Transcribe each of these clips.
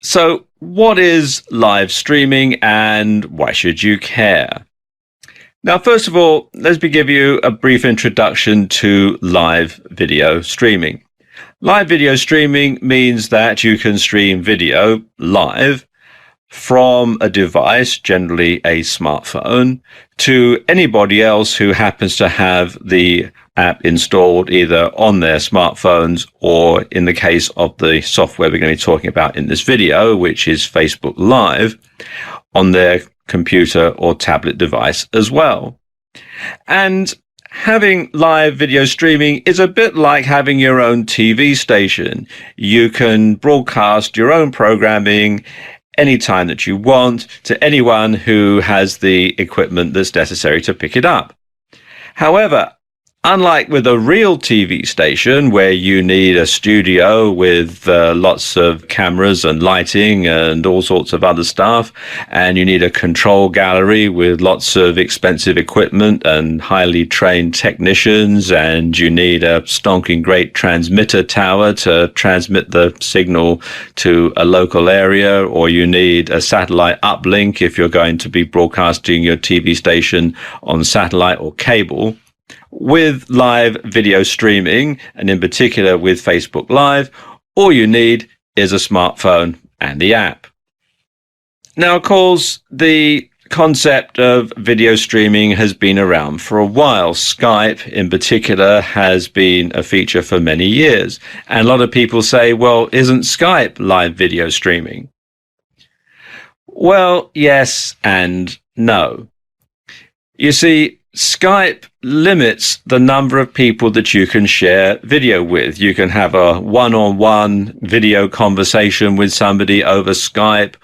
So, what is live streaming and why should you care? Now, first of all, let me give you a brief introduction to live video streaming. Live video streaming means that you can stream video live from a device, generally a smartphone, to anybody else who happens to have the app installed either on their smartphones or, in the case of the software we're going to be talking about in this video, which is Facebook Live, on their computer or tablet device as well. And having live video streaming is a bit like having your own TV station. You can broadcast your own programming anytime that you want to anyone who has the equipment that's necessary to pick it up. However, unlike with a real TV station where you need a studio with lots of cameras and lighting and all sorts of other stuff, and you need a control gallery with lots of expensive equipment and highly trained technicians, and you need a stonking great transmitter tower to transmit the signal to a local area, or you need a satellite uplink if you're going to be broadcasting your TV station on satellite or cable. With live video streaming, and in particular with Facebook Live, all you need is a smartphone and the app. Now, of course, the concept of video streaming has been around for a while. Skype, in particular, has been a feature for many years. And a lot of people say, well, isn't Skype live video streaming? Well, yes and no. You see, Skype limits the number of people that you can share video with. You can have a one-on-one video conversation with somebody over Skype,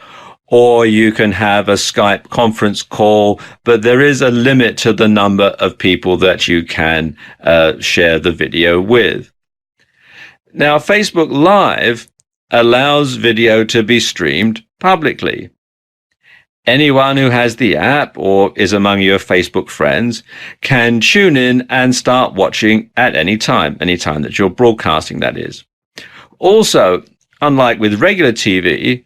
or you can have a Skype conference call, but there is a limit to the number of people that you can share the video with. Now, Facebook Live allows video to be streamed publicly. Anyone who has the app or is among your Facebook friends can tune in and start watching at any time that you're broadcasting, that is. Also, unlike with regular TV,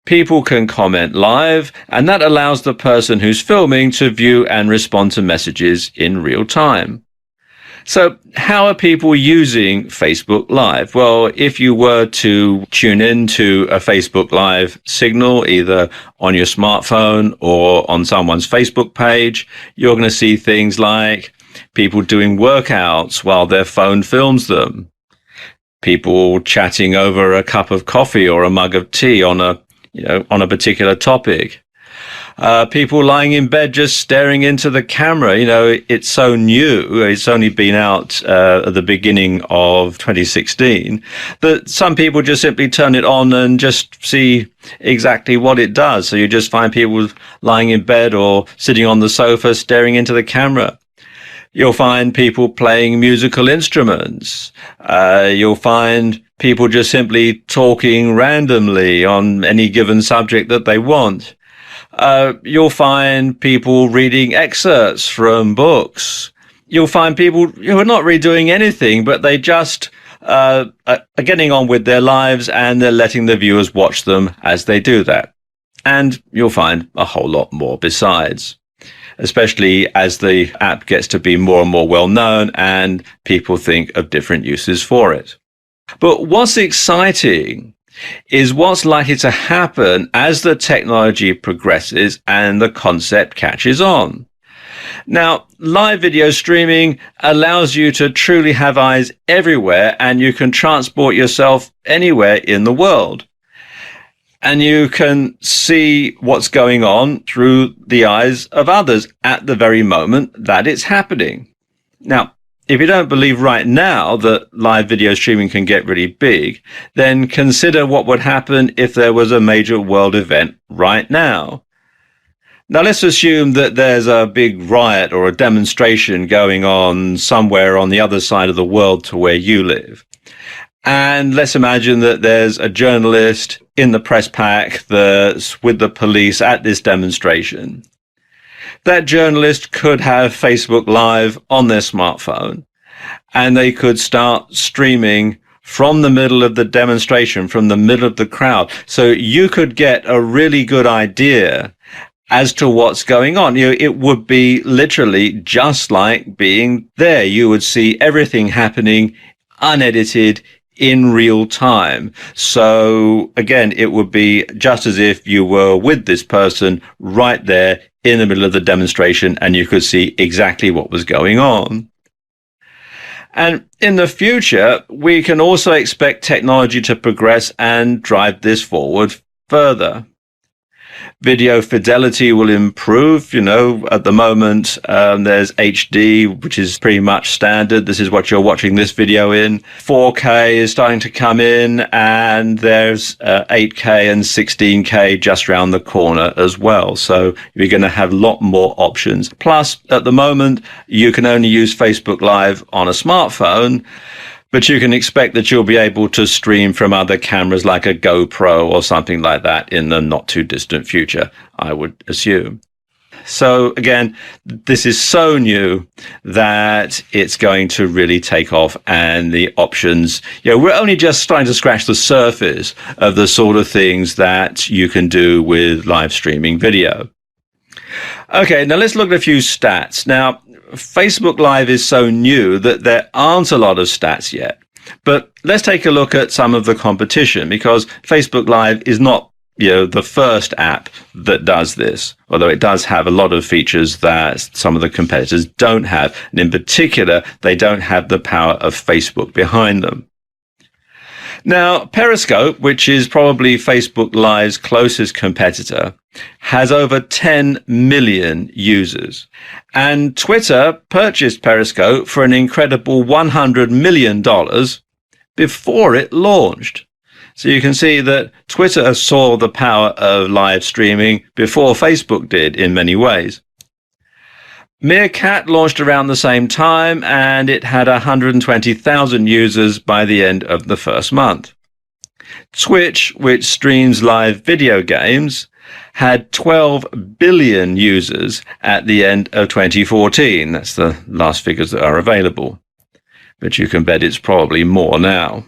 people can comment live, and that allows the person who's filming to view and respond to messages in real time. So how are people using Facebook Live? Well, if you were to tune in to a Facebook Live signal, either on your smartphone or on someone's Facebook page, you're going to see things like people doing workouts while their phone films them, people chatting over a cup of coffee or a mug of tea on a particular topic. People lying in bed just staring into the camera. It's so new. It's only been out at the beginning of 2016 that some people just simply turn it on and just see exactly what it does. So you just find people lying in bed or sitting on the sofa staring into the camera. You'll find people playing musical instruments. You'll find people just simply talking randomly on any given subject that they want. You'll find people reading excerpts from books. You'll find people who are not really doing anything, but they just are getting on with their lives, and they're letting the viewers watch them as they do that. And you'll find a whole lot more besides, especially as the app gets to be more and more well known and people think of different uses for it. But what's exciting is what's likely to happen as the technology progresses and the concept catches on. Now, live video streaming allows you to truly have eyes everywhere, and you can transport yourself anywhere in the world. And you can see what's going on through the eyes of others at the very moment that it's happening. Now, if you don't believe right now that live video streaming can get really big, then consider what would happen if there was a major world event right now. Now, let's assume that there's a big riot or a demonstration going on somewhere on the other side of the world to where you live. And let's imagine that there's a journalist in the press pack that's with the police at this demonstration. That journalist could have Facebook Live on their smartphone, and they could start streaming from the middle of the demonstration, from the middle of the crowd. So you could get a really good idea as to what's going on. It would be literally just like being there. You would see everything happening unedited in real time. So again, it would be just as if you were with this person right there in the middle of the demonstration, and you could see exactly what was going on. And in the future, we can also expect technology to progress and drive this forward further. Video fidelity will improve. At the moment, there's HD, which is pretty much standard. This is what you're watching this video in. 4K is starting to come in, and there's 8K and 16K just around the corner as well. So you're going to have a lot more options. Plus, at the moment, you can only use Facebook Live on a smartphone, but you can expect that you'll be able to stream from other cameras like a GoPro or something like that in the not too distant future, I would assume. So again, this is so new that it's going to really take off, and the options, we're only just starting to scratch the surface of the sort of things that you can do with live streaming video. Okay, now let's look at a few stats. Now, Facebook Live is so new that there aren't a lot of stats yet. But let's take a look at some of the competition, because Facebook Live is not, the first app that does this, although it does have a lot of features that some of the competitors don't have. And in particular, they don't have the power of Facebook behind them. Now, Periscope, which is probably Facebook Live's closest competitor, has over 10 million users. And Twitter purchased Periscope for an incredible $100 million before it launched. So you can see that Twitter saw the power of live streaming before Facebook did in many ways. Meerkat launched around the same time, and it had 120,000 users by the end of the first month. Twitch, which streams live video games, had 12 billion users at the end of 2014. That's the last figures that are available. But you can bet it's probably more now.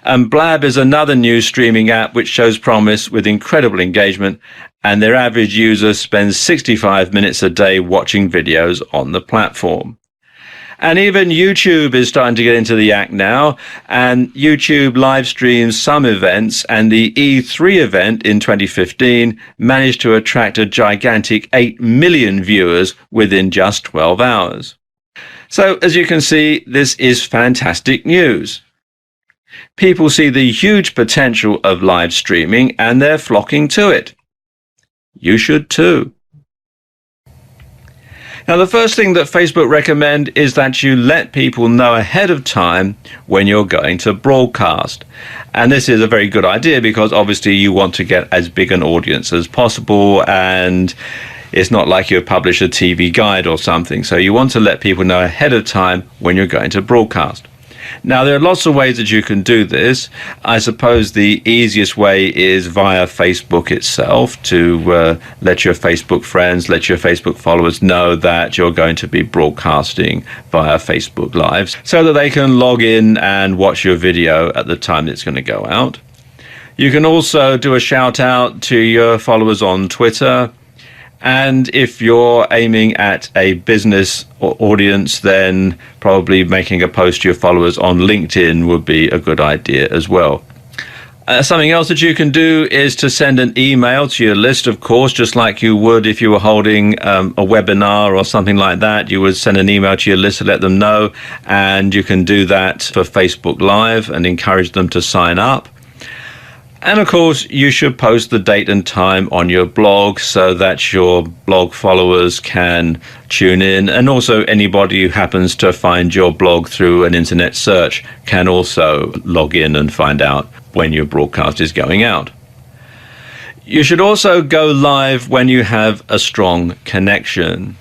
And Blab is another new streaming app which shows promise with incredible engagement, and their average user spends 65 minutes a day watching videos on the platform. And even YouTube is starting to get into the act now, and YouTube live streams some events, and the E3 event in 2015 managed to attract a gigantic 8 million viewers within just 12 hours. So as you can see, this is fantastic news. People see the huge potential of live streaming, and they're flocking to it. You should too. Now, the first thing that Facebook recommend is that you let people know ahead of time when you're going to broadcast. And this is a very good idea, because obviously you want to get as big an audience as possible, and it's not like you publish a TV guide or something. So you want to let people know ahead of time when you're going to broadcast. Now, there are lots of ways that you can do this. I suppose the easiest way is via Facebook itself, to let your Facebook friends, let your Facebook followers know that you're going to be broadcasting via Facebook Live, so that they can log in and watch your video at the time it's going to go out. You can also do a shout out to your followers on Twitter. And if you're aiming at a business audience, then probably making a post to your followers on LinkedIn would be a good idea as well. Something else that you can do is to send an email to your list, of course, just like you would if you were holding a webinar or something like that. You would send an email to your list to let them know, and you can do that for Facebook Live and encourage them to sign up. And of course, you should post the date and time on your blog so that your blog followers can tune in. And also anybody who happens to find your blog through an internet search can also log in and find out when your broadcast is going out. You should also go live when you have a strong connection.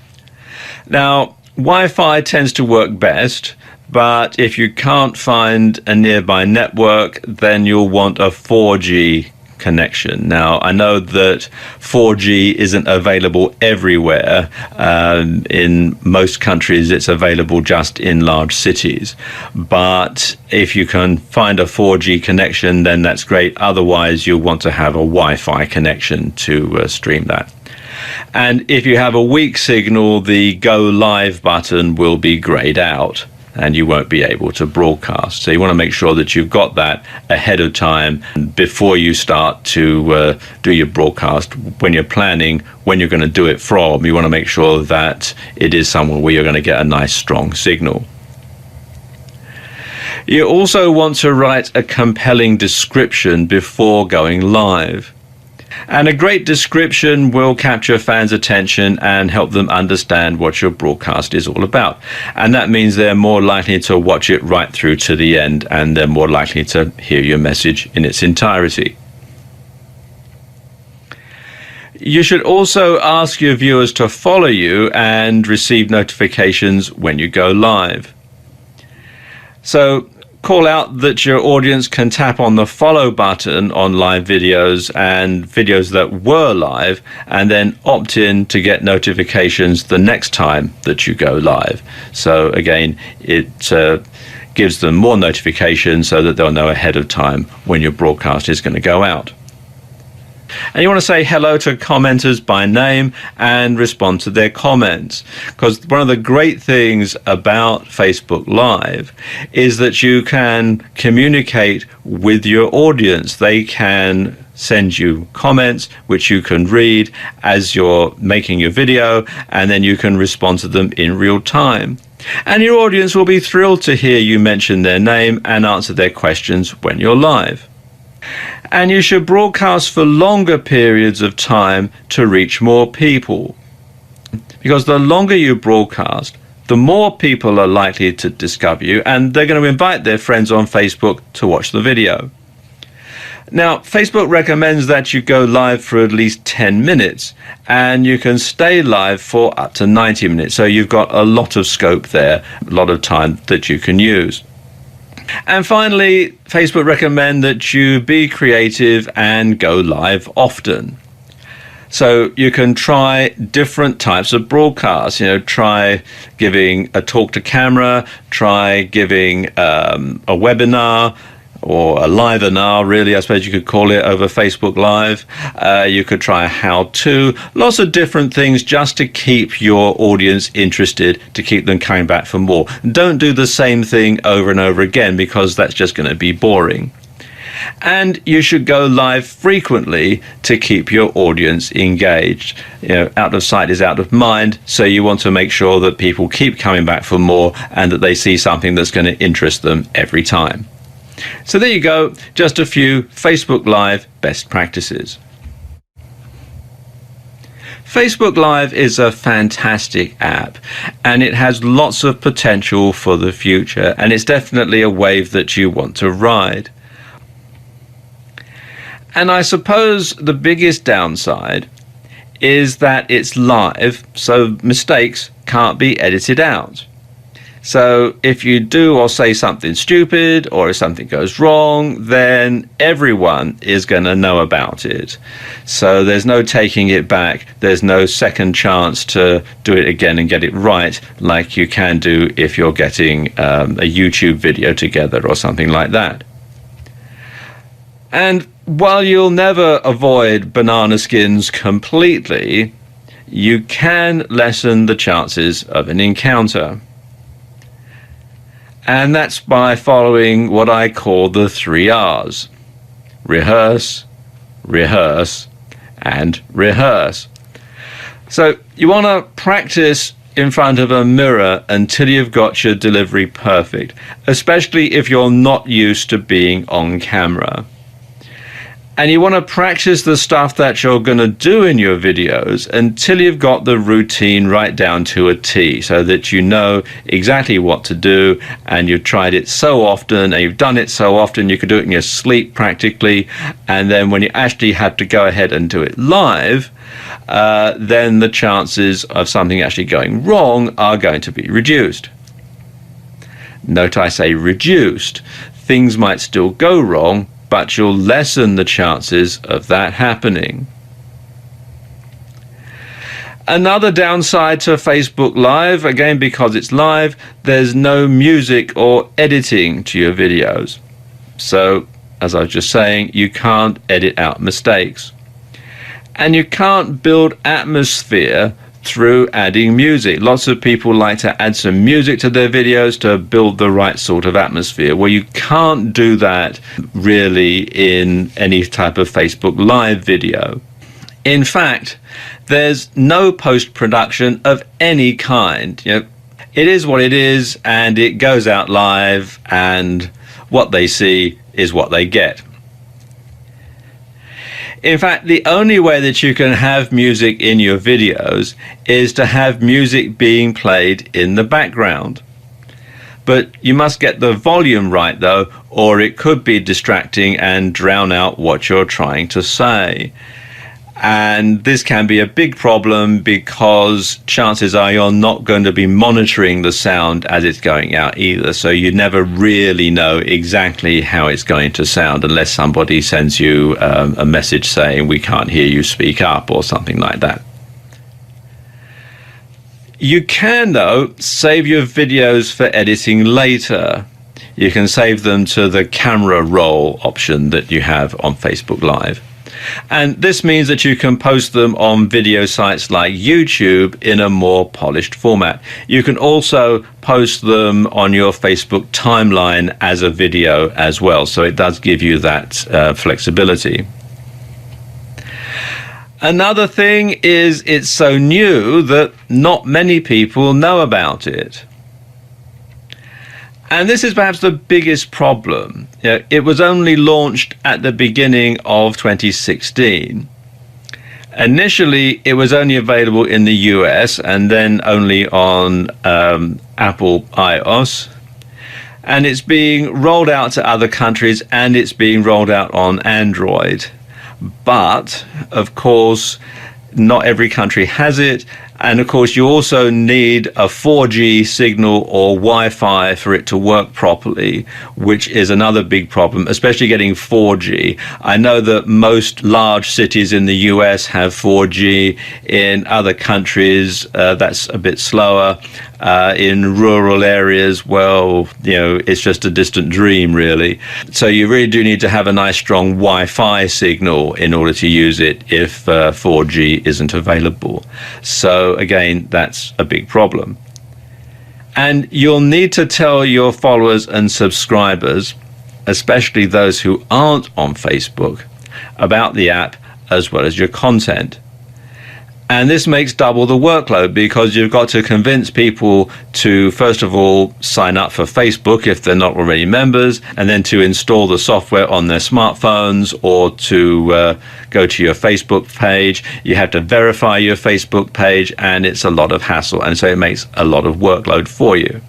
Now, Wi-Fi tends to work best, but if you can't find a nearby network, then you'll want a 4G connection. Now, I know that 4G isn't available everywhere. In most countries, it's available just in large cities. But if you can find a 4G connection, then that's great. Otherwise, you'll want to have a Wi-Fi connection to stream that. And if you have a weak signal, the Go Live button will be grayed out and you won't be able to broadcast. So you want to make sure that you've got that ahead of time before you start to do your broadcast. When you're planning when you're going to do it from, you want to make sure that it is somewhere where you're going to get a nice strong signal. You also want to write a compelling description before going live. And a great description will capture fans' attention and help them understand what your broadcast is all about. And that means they're more likely to watch it right through to the end, and they're more likely to hear your message in its entirety. You should also ask your viewers to follow you and receive notifications when you go live. So call out that your audience can tap on the follow button on live videos and videos that were live, and then opt in to get notifications the next time that you go live. So again, it gives them more notifications so that they'll know ahead of time when your broadcast is going to go out. And you want to say hello to commenters by name and respond to their comments, because one of the great things about Facebook Live is that you can communicate with your audience. They can send you comments which you can read as you're making your video, and then you can respond to them in real time. And your audience will be thrilled to hear you mention their name and answer their questions when you're live. And you should broadcast for longer periods of time to reach more people. Because the longer you broadcast, the more people are likely to discover you, and they're going to invite their friends on Facebook to watch the video. Now, Facebook recommends that you go live for at least 10 minutes, and you can stay live for up to 90 minutes. So you've got a lot of scope there, a lot of time that you can use. And finally, Facebook recommend that you be creative and go live often. So you can try different types of broadcasts. Try giving a talk to camera, try giving a webinar, or a live-inar, really, I suppose you could call it, over Facebook Live. You could try a how-to, lots of different things just to keep your audience interested, to keep them coming back for more. Don't do the same thing over and over again, because that's just going to be boring. And you should go live frequently to keep your audience engaged. Out of sight is out of mind, so you want to make sure that people keep coming back for more and that they see something that's going to interest them every time. So there you go, just a few Facebook Live best practices. Facebook Live is a fantastic app, and it has lots of potential for the future, and it's definitely a wave that you want to ride. And I suppose the biggest downside is that it's live, so mistakes can't be edited out. So if you do or say something stupid, or if something goes wrong, then everyone is going to know about it. So there's no taking it back. There's no second chance to do it again and get it right, like you can do if you're getting a YouTube video together or something like that. And while you'll never avoid banana skins completely, you can lessen the chances of an encounter. And that's by following what I call the 3 R's. Rehearse, rehearse, and rehearse. So you want to practice in front of a mirror until you've got your delivery perfect, especially if you're not used to being on camera. And you want to practice the stuff that you're going to do in your videos until you've got the routine right down to a T, so that you know exactly what to do, and you've tried it so often and you've done it so often you can do it in your sleep practically. And then when you actually have to go ahead and do it live, then the chances of something actually going wrong are going to be reduced. Note I say reduced. Things might still go wrong, but you'll lessen the chances of that happening. Another downside to Facebook Live, again because it's live, there's no music or editing to your videos. So, as I was just saying, you can't edit out mistakes. And you can't build atmosphere through adding music. Lots of people like to add some music to their videos to build the right sort of atmosphere. Well, you can't do that really in any type of Facebook Live video. In fact, there's no post-production of any kind. You know, it is what it is, and it goes out live, and what they see is what they get. In fact, the only way that you can have music in your videos is to have music being played in the background. But you must get the volume right, though, or it could be distracting and drown out what you're trying to say. And this can be a big problem because chances are you're not going to be monitoring the sound as it's going out either. So you never really know exactly how it's going to sound unless somebody sends you a message saying we can't hear you, speak up, or something like that. You can, though, save your videos for editing later. You can save them to the camera roll option that you have on Facebook Live. And this means that you can post them on video sites like YouTube in a more polished format. You can also post them on your Facebook timeline as a video as well. So it does give you that flexibility. Another thing is it's so new that not many people know about it. And this is perhaps the biggest problem. It was only launched at the beginning of 2016. Initially, it was only available in the US and then only on Apple iOS. And it's being rolled out to other countries, and it's being rolled out on Android. But, of course, not every country has it. And of course, you also need a 4G signal or Wi-Fi for it to work properly, which is another big problem, especially getting 4G. I know that most large cities in the US have 4G. In other countries, that's a bit slower. In rural areas, well, you know, it's just a distant dream, really. So you really do need to have a nice, strong Wi-Fi signal in order to use it if 4G isn't available. So again, that's a big problem. And you'll need to tell your followers and subscribers, especially those who aren't on Facebook, about the app as well as your content. And this makes double the workload because you've got to convince people to, first of all, sign up for Facebook if they're not already members, and then to install the software on their smartphones or to go to your Facebook page. You have to verify your Facebook page, and it's a lot of hassle. And so it makes a lot of workload for you.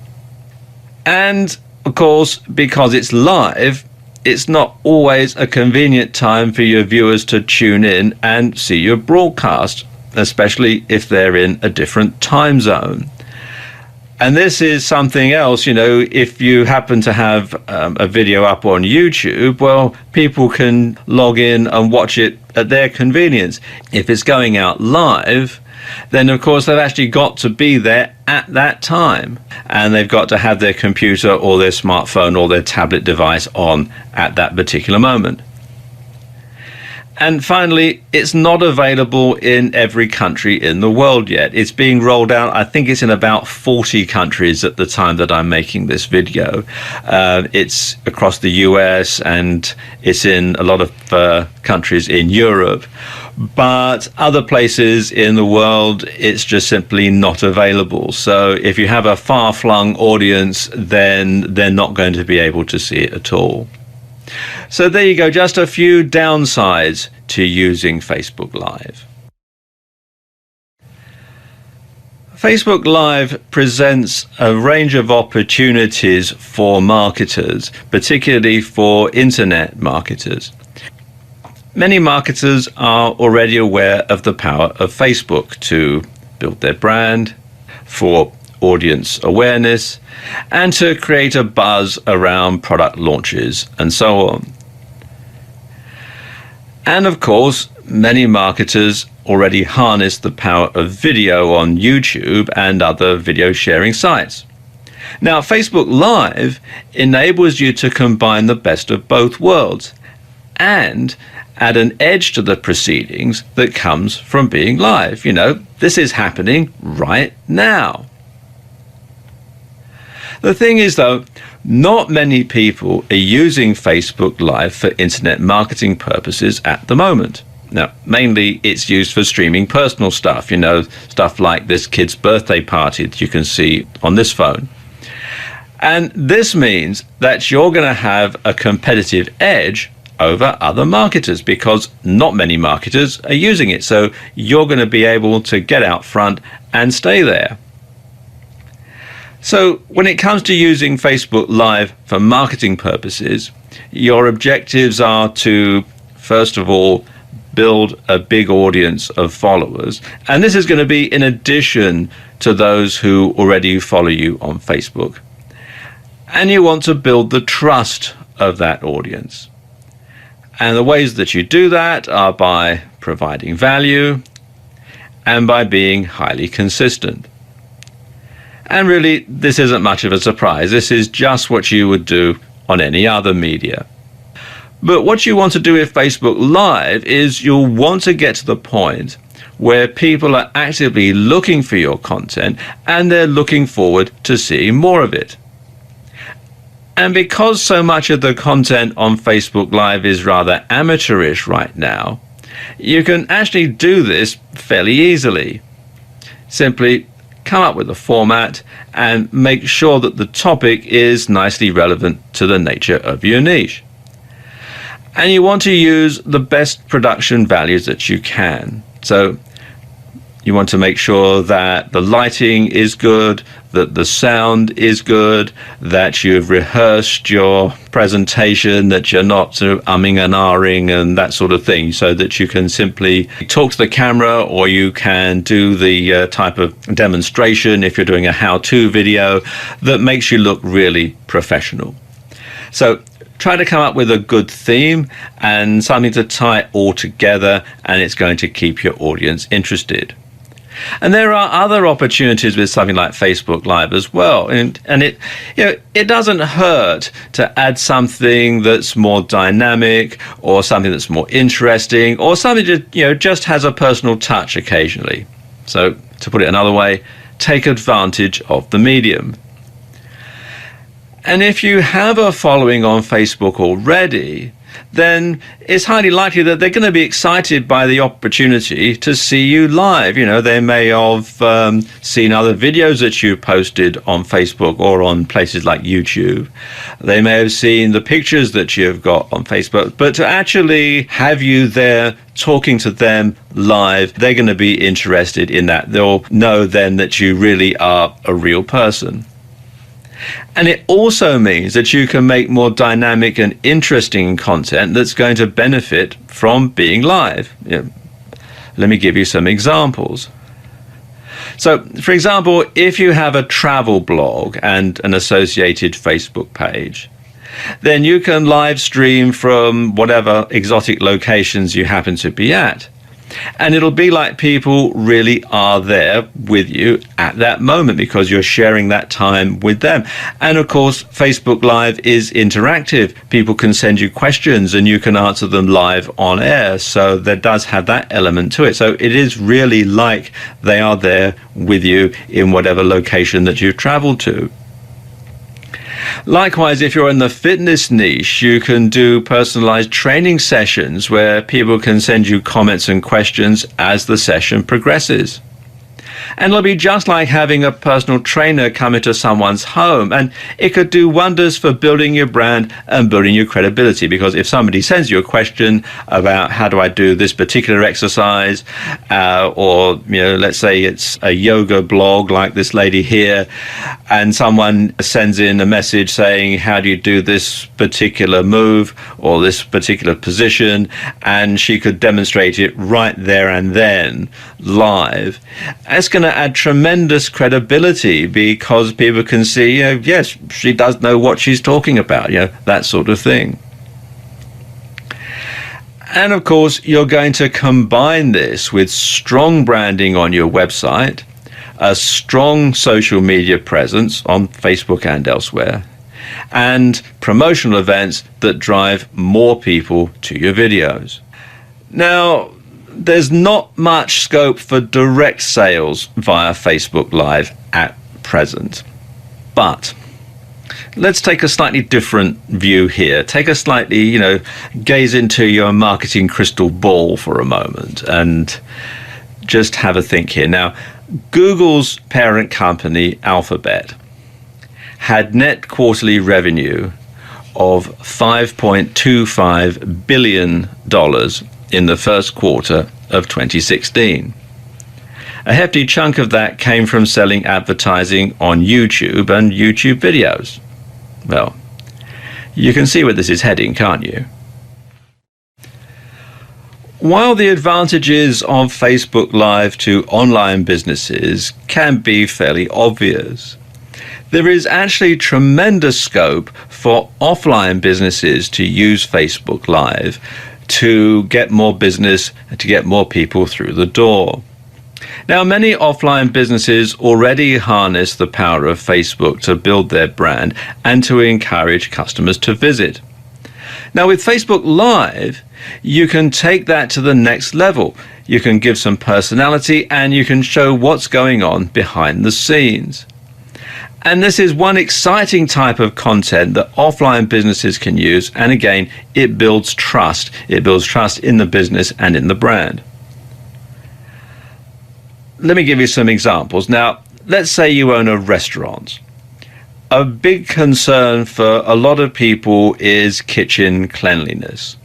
And, of course, because it's live, it's not always a convenient time for your viewers to tune in and see your broadcast, especially if they're in a different time zone. And this is something else, you know, if you happen to have a video up on YouTube, well, people can log in and watch it at their convenience. If it's going out live, then of course they've actually got to be there at that time, and they've got to have their computer or their smartphone or their tablet device on at that particular moment. And finally, it's not available in every country in the world yet. It's being rolled out, I think it's in about 40 countries at the time that I'm making this video. It's across the US, and it's in a lot of countries in Europe. But other places in the world, it's just simply not available. So if you have a far-flung audience, then they're not going to be able to see it at all. So there you go, just a few downsides to using Facebook Live. Facebook Live presents a range of opportunities for marketers, particularly for internet marketers. Many marketers are already aware of the power of Facebook to build their brand, for audience awareness, and to create a buzz around product launches and so on. And of course, many marketers already harness the power of video on YouTube and other video sharing sites. Now, Facebook Live enables you to combine the best of both worlds and add an edge to the proceedings that comes from being live. This is happening right now. The thing is, though, not many people are using Facebook Live for internet marketing purposes at the moment. Now, mainly it's used for streaming personal stuff, stuff like this kid's birthday party that you can see on this phone. And this means that you're going to have a competitive edge over other marketers because not many marketers are using it. So you're going to be able to get out front and stay there. So when it comes to using Facebook Live for marketing purposes, your objectives are to, first of all, build a big audience of followers. And this is going to be in addition to those who already follow you on Facebook. And you want to build the trust of that audience. And the ways that you do that are by providing value and by being highly consistent. And really, this isn't much of a surprise. This is just what you would do on any other media. But what you want to do with Facebook Live is you'll want to get to the point where people are actively looking for your content and they're looking forward to seeing more of it. And because so much of the content on Facebook Live is rather amateurish right now, you can actually do this fairly easily. Simply come up with a format and make sure that the topic is nicely relevant to the nature of your niche. And you want to use the best production values that you can. So you want to make sure that the lighting is good, that the sound is good, that you've rehearsed your presentation, that you're not sort of umming and ahhing and that sort of thing, so that you can simply talk to the camera, or you can do the type of demonstration if you're doing a how-to video that makes you look really professional. So try to come up with a good theme and something to tie it all together, and it's going to keep your audience interested. And there are other opportunities with something like Facebook Live as well. And it doesn't hurt to add something that's more dynamic, or something that's more interesting, or something that just has a personal touch occasionally. So to put it another way, take advantage of the medium. And if you have a following on Facebook already, then it's highly likely that they're going to be excited by the opportunity to see you live. They may have seen other videos that you posted on Facebook or on places like YouTube. They may have seen the pictures that you've got on Facebook. But to actually have you there talking to them live, they're going to be interested in that. They'll know then that you really are a real person. And it also means that you can make more dynamic and interesting content that's going to benefit from being live. Let me give you some examples. So, for example, if you have a travel blog and an associated Facebook page, then you can live stream from whatever exotic locations you happen to be at. And it'll be like people really are there with you at that moment, because you're sharing that time with them. And of course, Facebook Live is interactive. People can send you questions and you can answer them live on air. So there does have that element to it. So it is really like they are there with you in whatever location that you've traveled to. Likewise, if you're in the fitness niche, you can do personalized training sessions where people can send you comments and questions as the session progresses. And it'll be just like having a personal trainer come into someone's home, and it could do wonders for building your brand and building your credibility, because if somebody sends you a question about how do I do this particular exercise, or let's say it's a yoga blog like this lady here, and someone sends in a message saying how do you do this particular move or this particular position, and she could demonstrate it right there and then live, it's going to add tremendous credibility, because people can see, yes, she does know what she's talking about, that sort of thing. And of course, you're going to combine this with strong branding on your website, a strong social media presence on Facebook and elsewhere, and promotional events that drive more people to your videos. Now, there's not much scope for direct sales via Facebook Live at present, but let's take a slightly different view here. Take a slightly, gaze into your marketing crystal ball for a moment and just have a think here. Now, Google's parent company, Alphabet, had net quarterly revenue of $5.25 billion in the first quarter of 2016. A hefty chunk of that came from selling advertising on YouTube and YouTube videos. Well, you can see where this is heading, can't you? While the advantages of Facebook Live to online businesses can be fairly obvious, there is actually tremendous scope for offline businesses to use Facebook Live to get more business, to get more people through the door. Now, many offline businesses already harness the power of Facebook to build their brand and to encourage customers to visit. Now, with Facebook Live, you can take that to the next level. You can give some personality and you can show what's going on behind the scenes. And this is one exciting type of content that offline businesses can use. And again, it builds trust. It builds trust in the business and in the brand. Let me give you some examples. Now, let's say you own a restaurant. A big concern for a lot of people is kitchen cleanliness.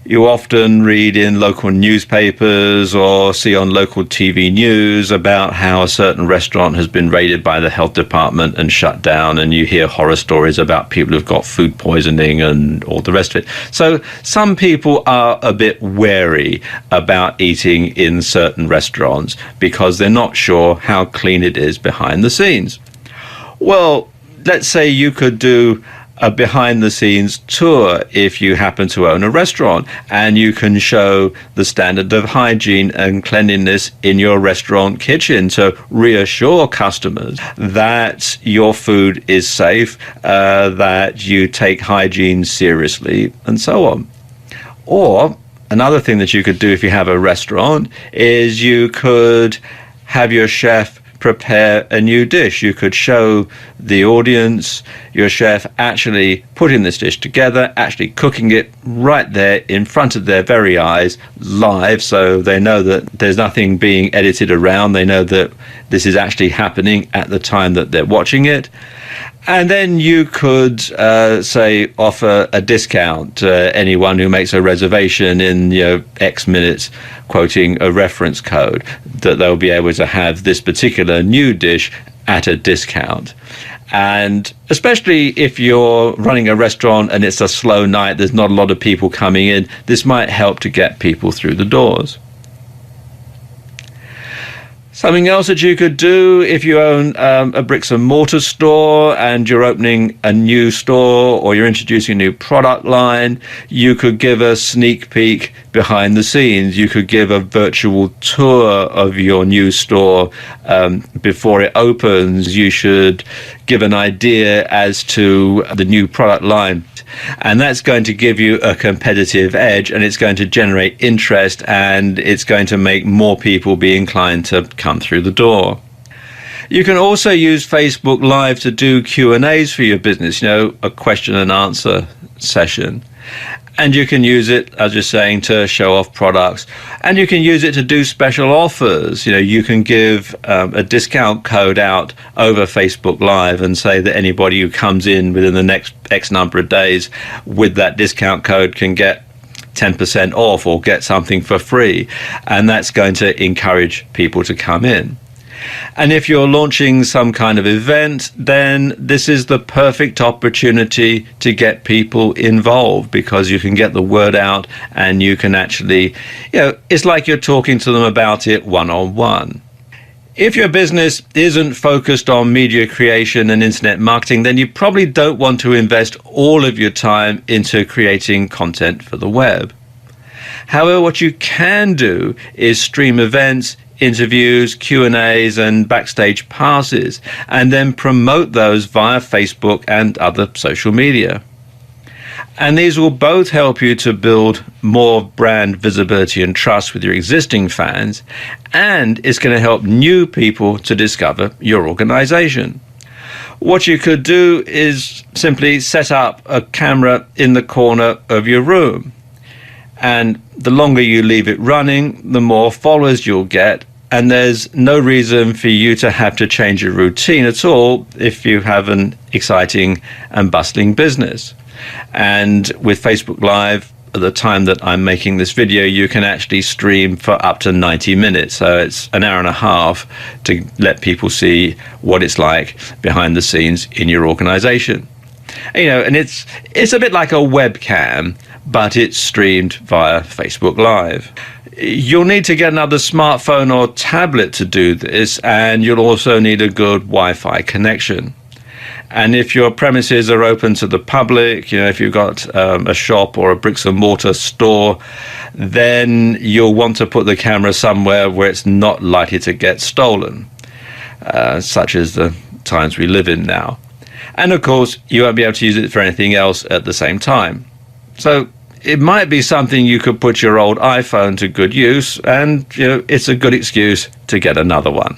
You often read in local newspapers or see on local TV news about how a certain restaurant has been raided by the health department and shut down, and you hear horror stories about people who've got food poisoning and all the rest of it. So some people are a bit wary about eating in certain restaurants because they're not sure how clean it is behind the scenes. Well, let's say you could do a behind-the-scenes tour if you happen to own a restaurant, and you can show the standard of hygiene and cleanliness in your restaurant kitchen to reassure customers that your food is safe, that you take hygiene seriously, and so on. Or another thing that you could do if you have a restaurant is you could have your chef prepare a new dish. You could show the audience your chef actually putting this dish together, actually cooking it right there in front of their very eyes, live, so they know that there's nothing being edited around. They know that this is actually happening at the time that they're watching it. And then you could, say, offer a discount to anyone who makes a reservation in X minutes, quoting a reference code, that they'll be able to have this particular new dish at a discount. And especially if you're running a restaurant and it's a slow night, there's not a lot of people coming in, this might help to get people through the doors. Something else that you could do if you own a bricks and mortar store and you're opening a new store or you're introducing a new product line, you could give a sneak peek behind the scenes. You could give a virtual tour of your new store before it opens. You should give an idea as to the new product line. And that's going to give you a competitive edge, and it's going to generate interest, and it's going to make more people be inclined to come through the door. You can also use Facebook Live to do Q&As for your business, a question and answer session. And you can use it, as you're saying, to show off products. And you can use it to do special offers. You can give a discount code out over Facebook Live and say that anybody who comes in within the next X number of days with that discount code can get 10% off or get something for free. And that's going to encourage people to come in. And if you're launching some kind of event, then this is the perfect opportunity to get people involved, because you can get the word out and you can actually, it's like you're talking to them about it one-on-one. If your business isn't focused on media creation and internet marketing, then you probably don't want to invest all of your time into creating content for the web. However, what you can do is stream events, interviews, Q&As, and backstage passes, and then promote those via Facebook and other social media. And these will both help you to build more brand visibility and trust with your existing fans, and it's going to help new people to discover your organization. What you could do is simply set up a camera in the corner of your room. And the longer you leave it running, the more followers you'll get. And there's no reason for you to have to change your routine at all if you have an exciting and bustling business. And with Facebook Live, at the time that I'm making this video, you can actually stream for up to 90 minutes. So it's an hour and a half to let people see what it's like behind the scenes in your organization. And it's a bit like a webcam, but it's streamed via Facebook Live. You'll need to get another smartphone or tablet to do this, and you'll also need a good Wi-Fi connection. And if your premises are open to the public, if you've got a shop or a bricks and mortar store, then you'll want to put the camera somewhere where it's not likely to get stolen, such as the times we live in now. And of course, you won't be able to use it for anything else at the same time. So it might be something you could put your old iPhone to good use, and it's a good excuse to get another one.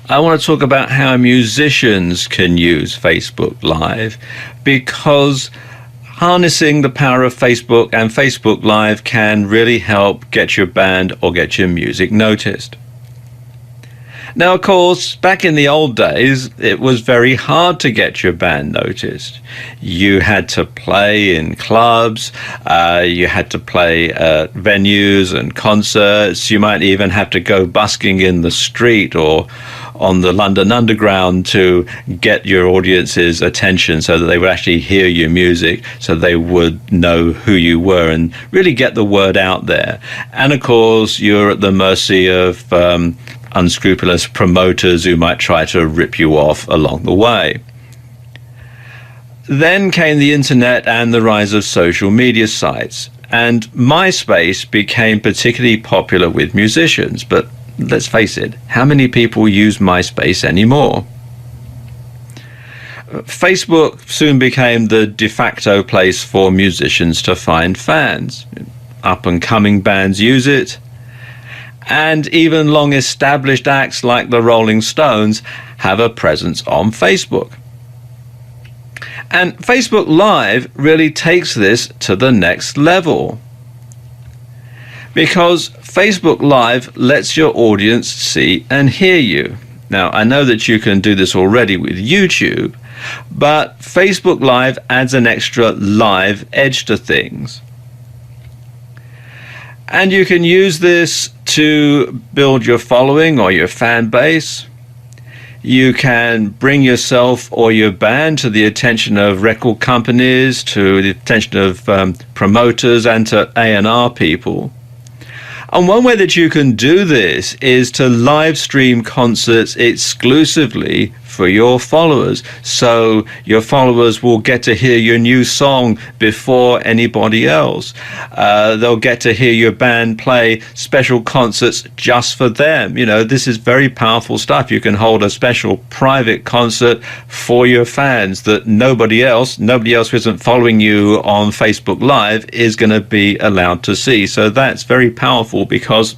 I want to talk about how musicians can use Facebook Live, because harnessing the power of Facebook and Facebook Live can really help get your band or get your music noticed. Now, of course, back in the old days, it was very hard to get your band noticed. You had to play in clubs, you had to play at venues and concerts, you might even have to go busking in the street or on the London Underground to get your audience's attention so that they would actually hear your music, so they would know who you were and really get the word out there. And of course, you're at the mercy of unscrupulous promoters who might try to rip you off along the way. Then came the internet and the rise of social media sites, and MySpace became particularly popular with musicians. But let's face it, how many people use MySpace anymore? Facebook soon became the de facto place for musicians to find fans. Up-and-coming bands use it, and even long-established acts like the Rolling Stones have a presence on Facebook. And Facebook Live really takes this to the next level, because Facebook Live lets your audience see and hear you. Now, I know that you can do this already with YouTube, but Facebook Live adds an extra live edge to things. And you can use this to build your following or your fan base. You can bring yourself or your band to the attention of record companies, to the attention of promoters, and to A&R people. And one way that you can do this is to live stream concerts exclusively for your followers. So your followers will get to hear your new song before anybody else. They'll get to hear your band play special concerts just for them. This is very powerful stuff. You can hold a special private concert for your fans that nobody else who isn't following you on Facebook Live is going to be allowed to see. So that's very powerful, because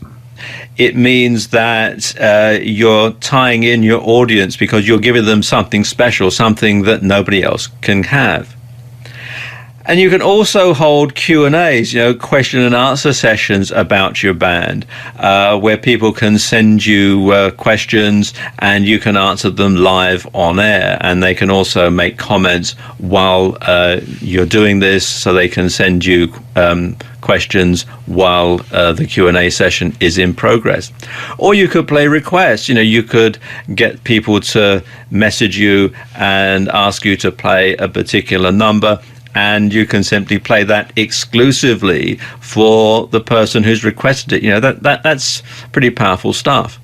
it means that you're tying in your audience, because you're giving them something special, something that nobody else can have. And you can also hold Q&As, question and answer sessions about your band, where people can send you questions and you can answer them live on air. And they can also make comments while you're doing this, so they can send you questions while the Q&A session is in progress. Or you could play requests. You could get people to message you and ask you to play a particular number, and you can simply play that exclusively for the person who's requested it. That's pretty powerful stuff.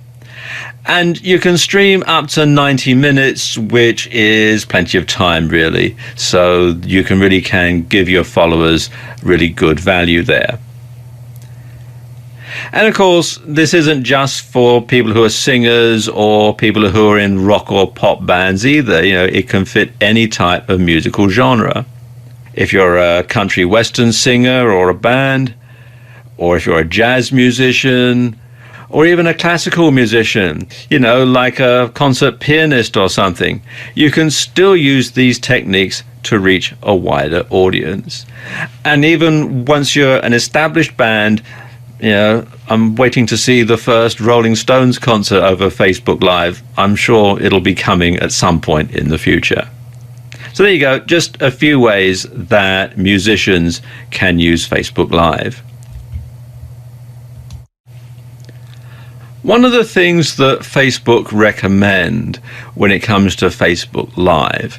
And you can stream up to 90 minutes, which is plenty of time, really. So you can give your followers really good value there. And of course, this isn't just for people who are singers or people who are in rock or pop bands either. You know, it can fit any type of musical genre. If you're a country western singer or a band, or if you're a jazz musician, or even a classical musician, you know, like a concert pianist or something, you can still use these techniques to reach a wider audience. And even once you're an established band, you know, I'm waiting to see the first Rolling Stones concert over Facebook Live. I'm sure it'll be coming at some point in the future. So there you go, just a few ways that musicians can use Facebook Live. One of the things that Facebook recommend when it comes to Facebook Live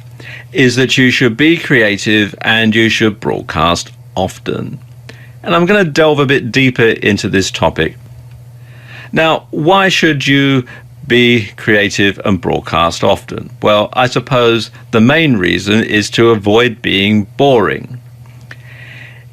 is that you should be creative and you should broadcast often. And I'm going to delve a bit deeper into this topic. Now, why should you be creative and broadcast often? Well, I suppose the main reason is to avoid being boring.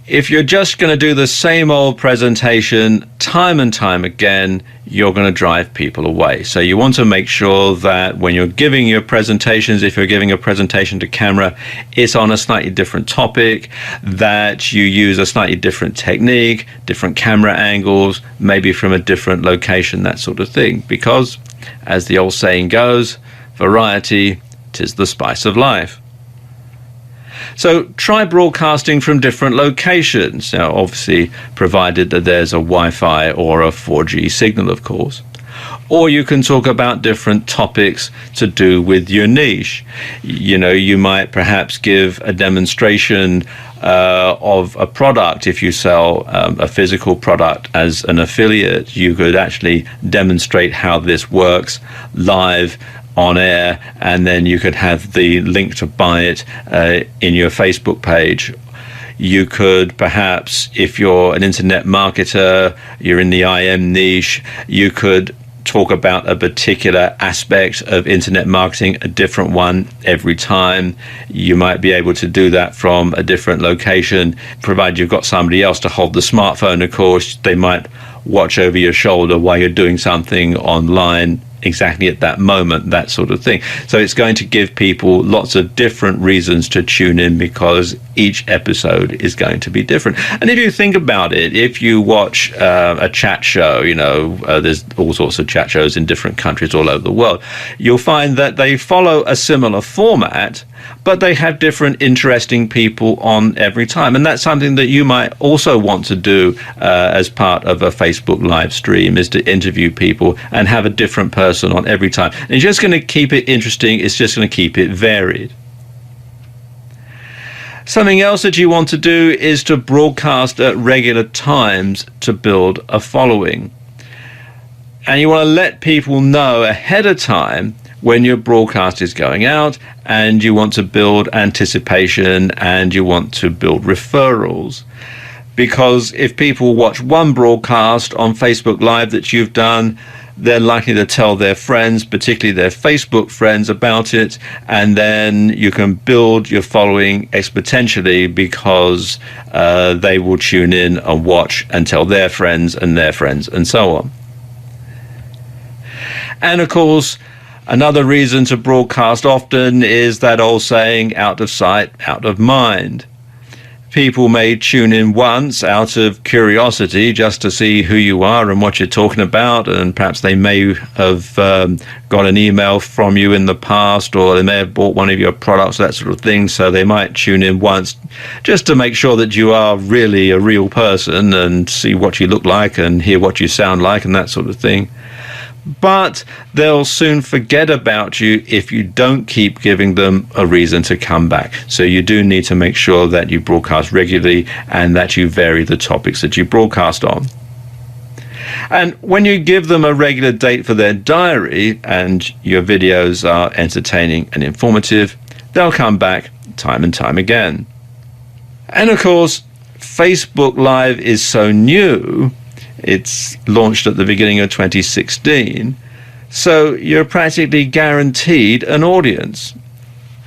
If you're just going to do the same old presentation time and time again, you're going to drive people away. So you want to make sure that when you're giving your presentations, if you're giving a presentation to camera, it's on a slightly different topic, that you use a slightly different technique, different camera angles, maybe from a different location, that sort of thing. Because, as the old saying goes, variety 'tis the spice of life. So try broadcasting from different locations. Now, obviously, provided that there's a Wi-Fi or a 4G signal, of course. Or you can talk about different topics to do with your niche. You know, you might perhaps give a demonstration of a product. If you sell a physical product as an affiliate, you could actually demonstrate how this works live on air, and then you could have the link to buy it in your Facebook page. You could perhaps, if you're an internet marketer, you're in the IM niche, you could talk about a particular aspect of internet marketing, a different one every time. You might be able to do that from a different location, provided you've got somebody else to hold the smartphone. Of course, they might watch over your shoulder while you're doing something online exactly at that moment, that sort of thing. So it's going to give people lots of different reasons to tune in, because each episode is going to be different. And if you think about it, if you watch a chat show, you know, there's all sorts of chat shows in different countries all over the world, you'll find that they follow a similar format, but they have different interesting people on every time. And that's something that you might also want to do as part of a Facebook live stream, is to interview people and have a different person on every time. And it's just going to keep it interesting. It's just going to keep it varied. Something else that you want to do is to broadcast at regular times to build a following. And you want to let people know ahead of time when your broadcast is going out, and you want to build anticipation and you want to build referrals. Because if people watch one broadcast on Facebook Live that you've done, they're likely to tell their friends, particularly their Facebook friends, about it, and then you can build your following exponentially, because they will tune in and watch and tell their friends and so on. And of course, another reason to broadcast often is that old saying, out of sight, out of mind. People may tune in once out of curiosity just to see who you are and what you're talking about, and perhaps they may have got an email from you in the past, or they may have bought one of your products, that sort of thing, so they might tune in once just to make sure that you are really a real person and see what you look like and hear what you sound like and that sort of thing. But they'll soon forget about you if you don't keep giving them a reason to come back. So you do need to make sure that you broadcast regularly and that you vary the topics that you broadcast on. And when you give them a regular date for their diary and your videos are entertaining and informative, they'll come back time and time again. And of course, Facebook Live is so new. It's launched at the beginning of 2016, so you're practically guaranteed an audience.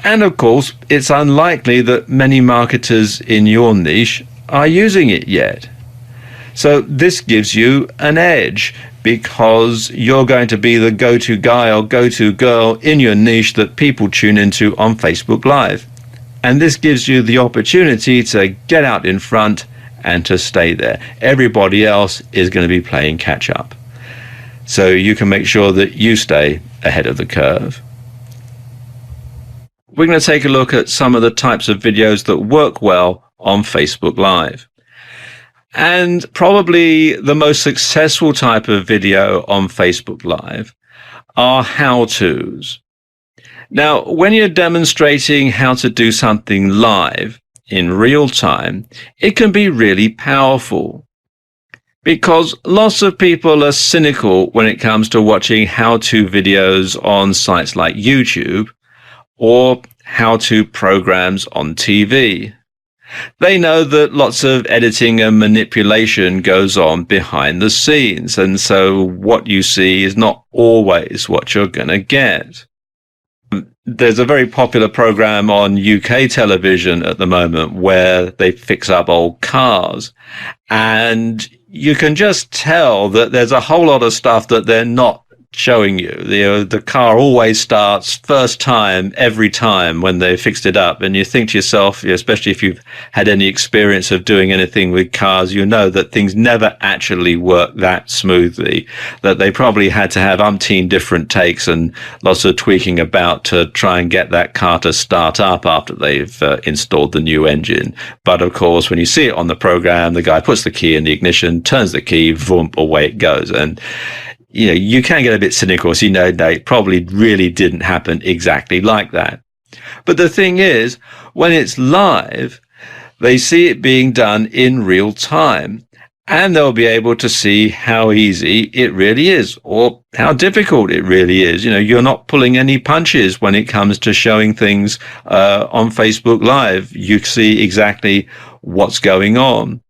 And of course, it's unlikely that many marketers in your niche are using it yet. So this gives you an edge because you're going to be the go-to guy or go-to girl in your niche that people tune into on Facebook Live. And this gives you the opportunity to get out in front and to stay there. Everybody else is going to be playing catch up. So you can make sure that you stay ahead of the curve. We're going to take a look at some of the types of videos that work well on Facebook Live. And probably the most successful type of video on Facebook Live are how-tos. Now, when you're demonstrating how to do something live in real time, it can be really powerful because lots of people are cynical when it comes to watching how-to videos on sites like YouTube or how-to programs on TV. They know that lots of editing and manipulation goes on behind the scenes, and so what you see is not always what you're going to get. There's a very popular program on UK television at the moment where they fix up old cars, and you can just tell that there's a whole lot of stuff that they're not showing you. The car always starts first time every time when they fixed it up, and you think to yourself, especially if you've had any experience of doing anything with cars, you know that things never actually work that smoothly, that they probably had to have umpteen different takes and lots of tweaking about to try and get that car to start up after they've installed the new engine. But of course, when you see it on the program, the guy puts the key in the ignition, turns the key, boom, away it goes. And you can get a bit cynical, so it probably really didn't happen exactly like that. But the thing is, when it's live, they see it being done in real time, and they'll be able to see how easy it really is, or how difficult it really is. You're not pulling any punches when it comes to showing things on Facebook Live. You see exactly what's going on.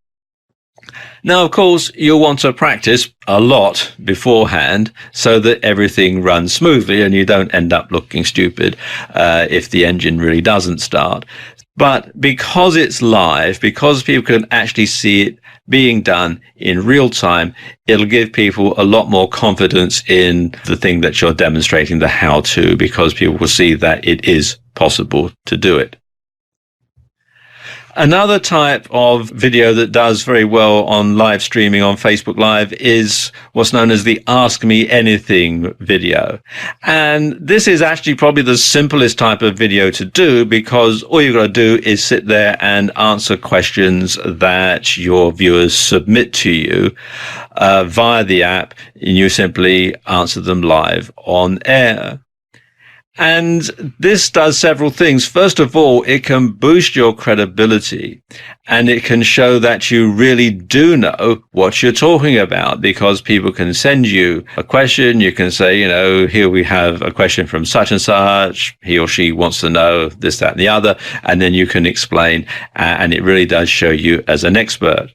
Now, of course, you'll want to practice a lot beforehand so that everything runs smoothly and you don't end up looking stupid if the engine really doesn't start. But because it's live, because people can actually see it being done in real time, it'll give people a lot more confidence in the thing that you're demonstrating, the how-to, because people will see that it is possible to do it. Another type of video that does very well on live streaming on Facebook Live is what's known as the Ask Me Anything video. And this is actually probably the simplest type of video to do because all you've got to do is sit there and answer questions that your viewers submit to you via the app, and you simply answer them live on air. And this does several things. First of all, it can boost your credibility and it can show that you really do know what you're talking about because people can send you a question. You can say, here we have a question from such and such. He or she wants to know this, that, and the other. And then you can explain, and it really does show you as an expert.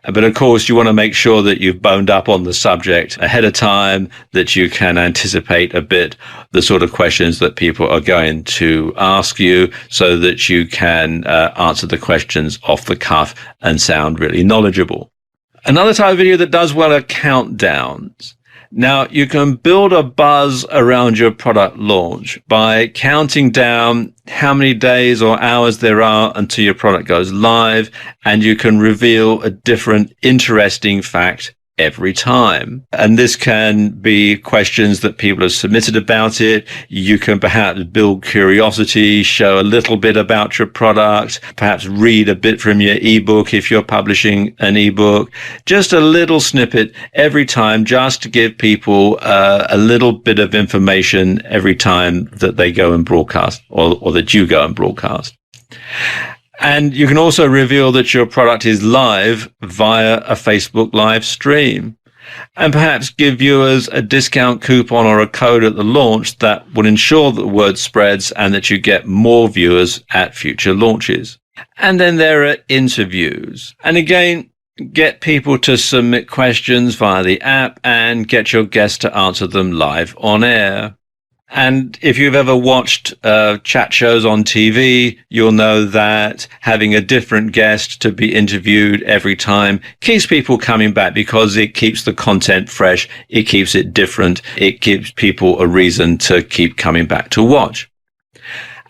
But of course, you want to make sure that you've boned up on the subject ahead of time, that you can anticipate a bit the sort of questions that people are going to ask you so that you can answer the questions off the cuff and sound really knowledgeable. Another type of video that does well are countdowns. Now, you can build a buzz around your product launch by counting down how many days or hours there are until your product goes live, and you can reveal a different interesting fact every time. And this can be questions that people have submitted about it. You can perhaps build curiosity, show a little bit about your product, perhaps read a bit from your ebook if you're publishing an ebook. Just a little snippet every time just to give people a little bit of information every time that they go and broadcast or that you go and broadcast. And you can also reveal that your product is live via a Facebook live stream, and perhaps give viewers a discount coupon or a code at the launch that will ensure that the word spreads and that you get more viewers at future launches. And then there are interviews. And again, get people to submit questions via the app and get your guests to answer them live on air. And if you've ever watched chat shows on TV, you'll know that having a different guest to be interviewed every time keeps people coming back, because it keeps the content fresh, it keeps it different, it gives people a reason to keep coming back to watch.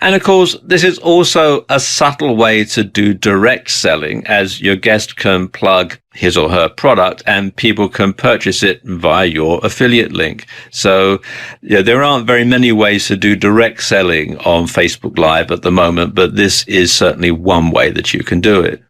And of course, this is also a subtle way to do direct selling, as your guest can plug his or her product and people can purchase it via your affiliate link. So there aren't very many ways to do direct selling on Facebook Live at the moment, but this is certainly one way that you can do it.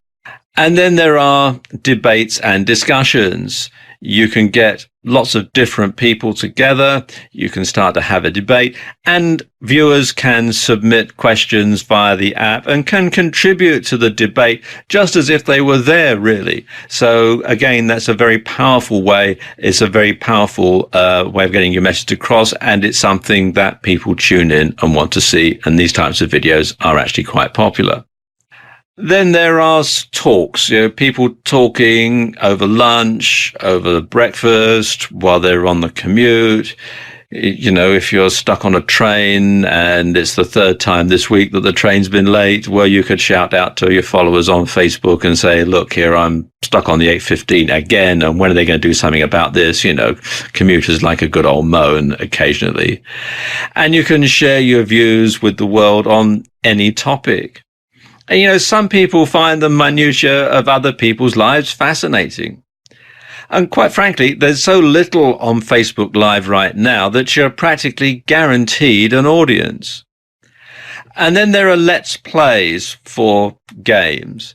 And then there are debates and discussions. You can get lots of different people together. You can start to have a debate, and viewers can submit questions via the app and can contribute to the debate just as if they were there, really. So again, that's a very powerful way. It's a very powerful way of getting your message across, and it's something that people tune in and want to see. And these types of videos are actually quite popular. Then there are talks, people talking over lunch, over breakfast, while they're on the commute. If you're stuck on a train and it's the third time this week that the train's been late, well, you could shout out to your followers on Facebook and say, look, here, I'm stuck on the 8:15 again, and when are they going to do something about this? Commuters like a good old moan occasionally. And you can share your views with the world on any topic. And, some people find the minutiae of other people's lives fascinating. And quite frankly, there's so little on Facebook Live right now that you're practically guaranteed an audience. And then there are Let's Plays for games.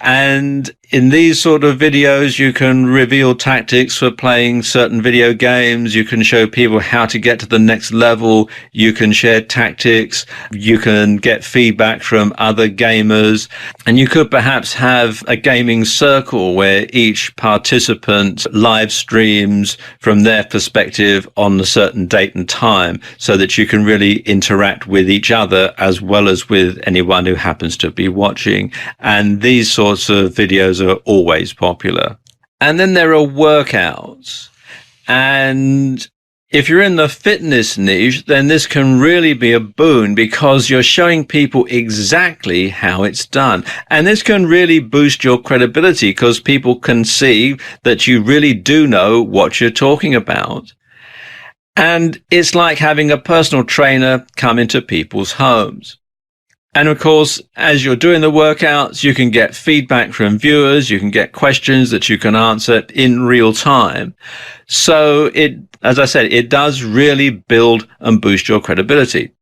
And in these sort of videos, you can reveal tactics for playing certain video games. You can show people how to get to the next level. You can share tactics. You can get feedback from other gamers. And you could perhaps have a gaming circle where each participant live streams from their perspective on a certain date and time, so that you can really interact with each other as well as with anyone who happens to be watching. And these sorts of videos are always popular. And then there are workouts. And if you're in the fitness niche, then this can really be a boon, because you're showing people exactly how it's done. And this can really boost your credibility, because people can see that you really do know what you're talking about. And it's like having a personal trainer come into people's homes. And of course, as you're doing the workouts, you can get feedback from viewers, you can get questions that you can answer in real time. So as I said, it does really build and boost your credibility.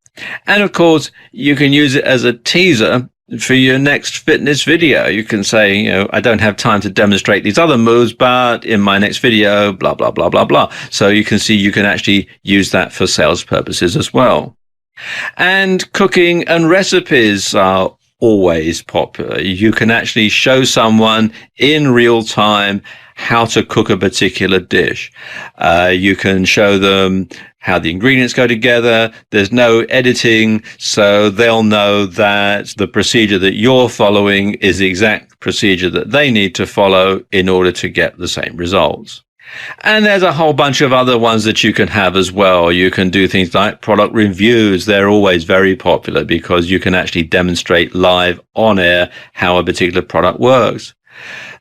And of course, you can use it as a teaser for your next fitness video. You can say, I don't have time to demonstrate these other moves, but in my next video, blah, blah, blah, blah, blah. So you can see you can actually use that for sales purposes as well. And cooking and recipes are always popular. You can actually show someone in real time how to cook a particular dish. You can show them how the ingredients go together. There's no editing, so they'll know that the procedure that you're following is the exact procedure that they need to follow in order to get the same results. And there's a whole bunch of other ones that you can have as well. You can do things like product reviews. They're always very popular because you can actually demonstrate live on air how a particular product works.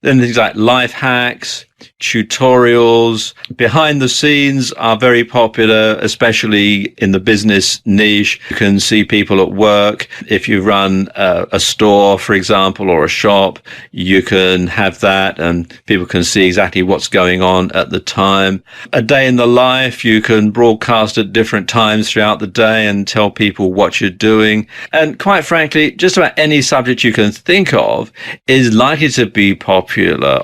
Then things like life hacks, tutorials, behind the scenes are very popular, especially in the business niche. You can see people at work. If you run a store, for example, or a shop, you can have that and people can see exactly what's going on at the time. A day in the life, you can broadcast at different times throughout the day and tell people what you're doing. And quite frankly, just about any subject you can think of is likely to be popular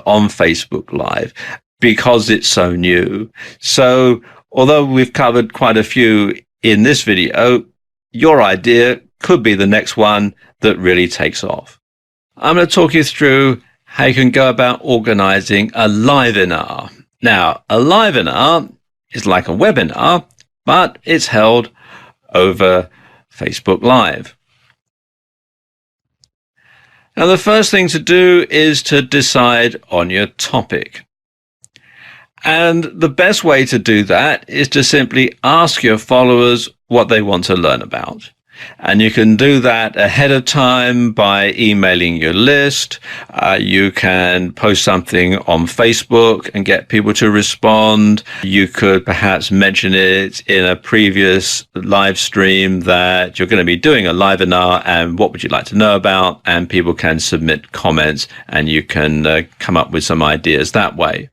on Facebook Live, because it's so new. So although we've covered quite a few in this video, your idea could be the next one that really takes off. I'm going to talk you through how you can go about organizing a livenar. Now, a livenar is like a webinar, but it's held over Facebook Live. Now, the first thing to do is to decide on your topic. And the best way to do that is to simply ask your followers what they want to learn about. And you can do that ahead of time by emailing your list. You can post something on Facebook and get people to respond. You could perhaps mention it in a previous live stream that you're going to be doing a live webinar and what would you like to know about, and people can submit comments and you can come up with some ideas that way.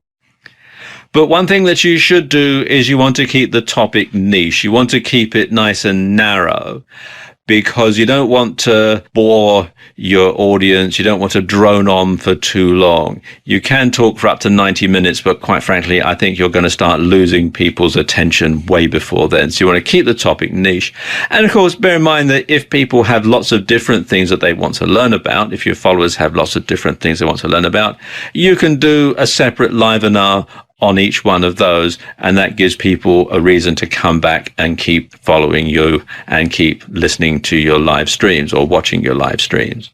But one thing that you should do is you want to keep the topic niche. You want to keep it nice and narrow, because you don't want to bore your audience. You don't want to drone on for too long. You can talk for up to 90 minutes, but quite frankly, I think you're going to start losing people's attention way before then. So you want to keep the topic niche. And of course, bear in mind that if people have lots of different things that they want to learn about, if your followers have lots of different things they want to learn about, you can do a separate live webinar on each one of those, and that gives people a reason to come back and keep following you and keep listening to your live streams or watching your live streams.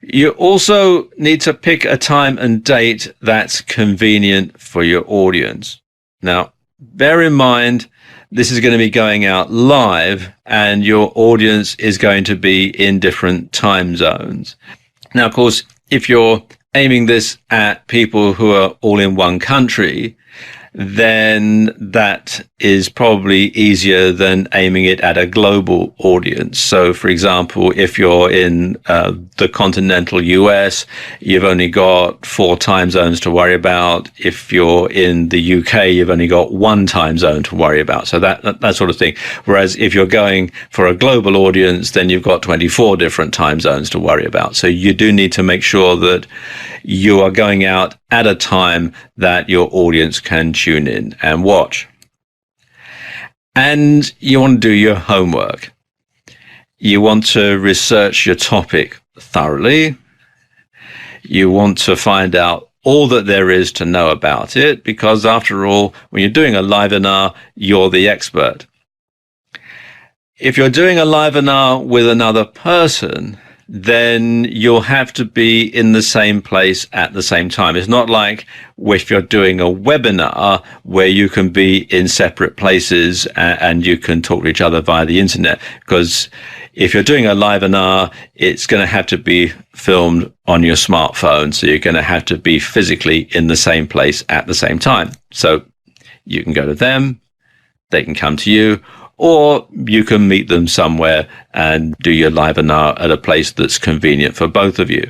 You also need to pick a time and date that's convenient for your audience. Now, bear in mind, this is going to be going out live and your audience is going to be in different time zones. Now, of course, if you're aiming this at people who are all in one country, then that is probably easier than aiming it at a global audience. So, for example, if you're in the continental US, you've only got 4 time zones to worry about. If you're in the UK, you've only got 1 time zone to worry about. So that sort of thing. Whereas if you're going for a global audience, then you've got 24 different time zones to worry about. So you do need to make sure that you are going out at a time that your audience can tune in and watch. And you want to do your homework. You want to research your topic thoroughly. You want to find out all that there is to know about it, because after all, when you're doing a live webinar, you're the expert. If you're doing a live webinar with another person, then you'll have to be in the same place at the same time. It's not like if you're doing a webinar where you can be in separate places and you can talk to each other via the internet, because if you're doing a live webinar, it's going to have to be filmed on your smartphone. So you're going to have to be physically in the same place at the same time. So you can go to them, they can come to you, or you can meet them somewhere and do your live webinar at a place that's convenient for both of you.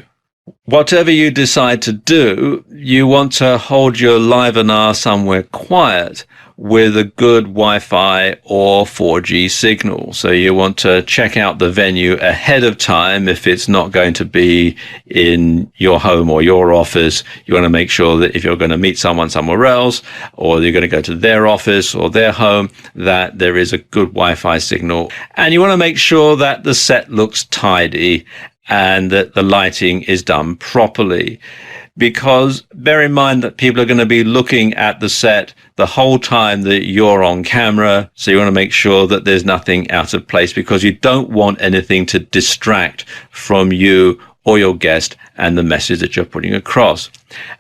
Whatever you decide to do, you want to hold your live webinar somewhere quiet with a good Wi-Fi or 4G signal. So you want to check out the venue ahead of time. If it's not going to be in your home or your office, you want to make sure that if you're going to meet someone somewhere else, or you're going to go to their office or their home, that there is a good Wi-Fi signal. And you want to make sure that the set looks tidy and that the lighting is done properly. Because bear in mind that people are going to be looking at the set the whole time that you're on camera. So you want to make sure that there's nothing out of place, because you don't want anything to distract from you or your guest and the message that you're putting across.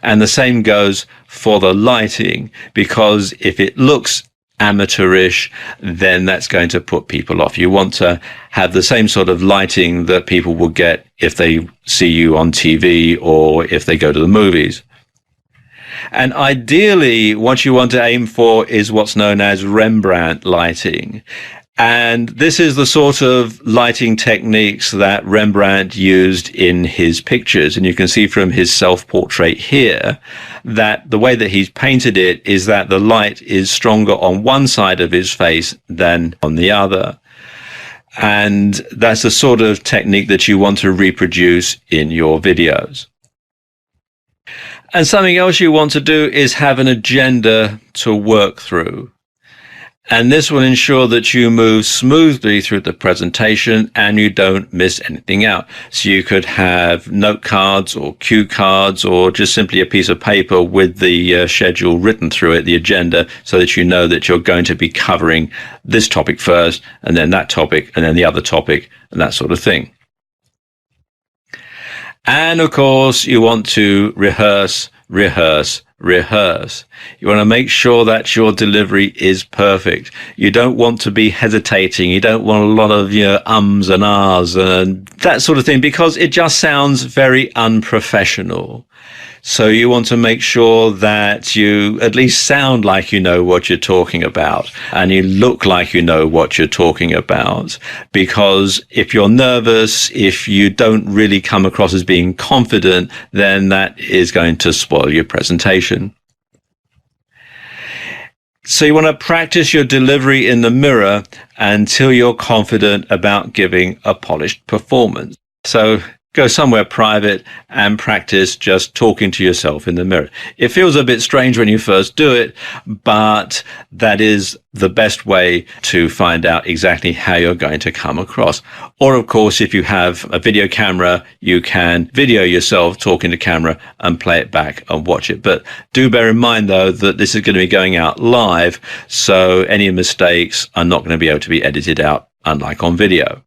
And the same goes for the lighting, because if it looks amateurish, then that's going to put people off. You want to have the same sort of lighting that people will get if they see you on TV or if they go to the movies. And ideally, what you want to aim for is what's known as Rembrandt lighting. And this is the sort of lighting techniques that Rembrandt used in his pictures. And you can see from his self-portrait here that the way that he's painted it is that the light is stronger on one side of his face than on the other. And that's the sort of technique that you want to reproduce in your videos. And something else you want to do is have an agenda to work through. And this will ensure that you move smoothly through the presentation and you don't miss anything out. So you could have note cards or cue cards, or just simply a piece of paper with the schedule written through it, the agenda, so that you know that you're going to be covering this topic first, and then that topic, and then the other topic, and that sort of thing. And of course, you want to rehearse, rehearse, rehearse. You want to make sure that your delivery is perfect. You don't want to be hesitating. You don't want a lot of ums and ahs and that sort of thing, because it just sounds very unprofessional. So you want to make sure that you at least sound like you know what you're talking about, and you look like you know what you're talking about. Because if you're nervous, if you don't really come across as being confident, then that is going to spoil your presentation. So you want to practice your delivery in the mirror until you're confident about giving a polished performance. So go somewhere private and practice just talking to yourself in the mirror. It feels a bit strange when you first do it, but that is the best way to find out exactly how you're going to come across. Or, of course, if you have a video camera, you can video yourself talking to camera and play it back and watch it. But do bear in mind, though, that this is going to be going out live, so any mistakes are not going to be able to be edited out, unlike on video.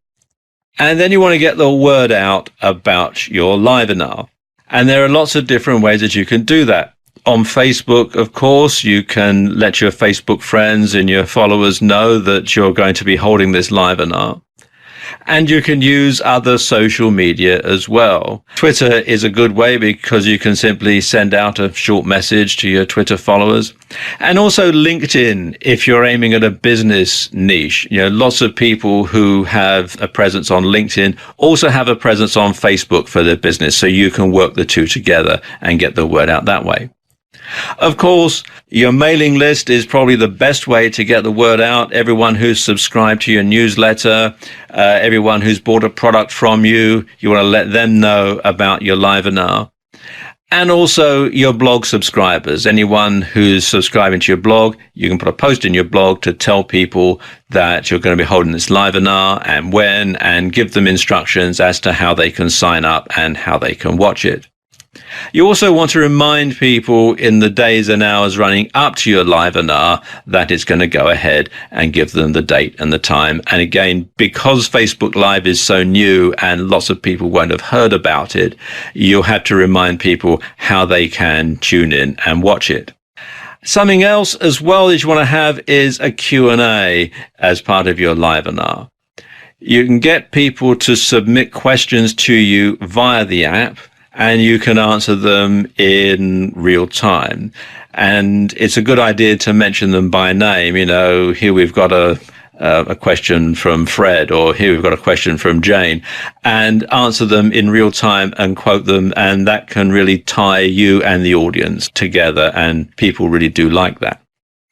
And then you want to get the word out about your Livenar. And there are lots of different ways that you can do that. On Facebook, of course, you can let your Facebook friends and your followers know that you're going to be holding this Livenar. And you can use other social media as well. Twitter is a good way because you can simply send out a short message to your Twitter followers. And also LinkedIn, if you're aiming at a business niche. Lots of people who have a presence on LinkedIn also have a presence on Facebook for their business. So you can work the two together and get the word out that way. Of course, your mailing list is probably the best way to get the word out. Everyone who's subscribed to your newsletter, everyone who's bought a product from you, you want to let them know about your Livenar. And also your blog subscribers. Anyone who's subscribing to your blog, you can put a post in your blog to tell people that you're going to be holding this Livenar and when, and give them instructions as to how they can sign up and how they can watch it. You also want to remind people in the days and hours running up to your Livenar that it's going to go ahead, and give them the date and the time. And again, because Facebook Live is so new and lots of people won't have heard about it, you'll have to remind people how they can tune in and watch it. Something else as well that you want to have is a Q&A as part of your Livenar. You can get people to submit questions to you via the app, and you can answer them in real time. And it's a good idea to mention them by name. Here we've got a question from Fred, or here we've got a question from Jane, and answer them in real time and quote them. And that can really tie you and the audience together, and people really do like that.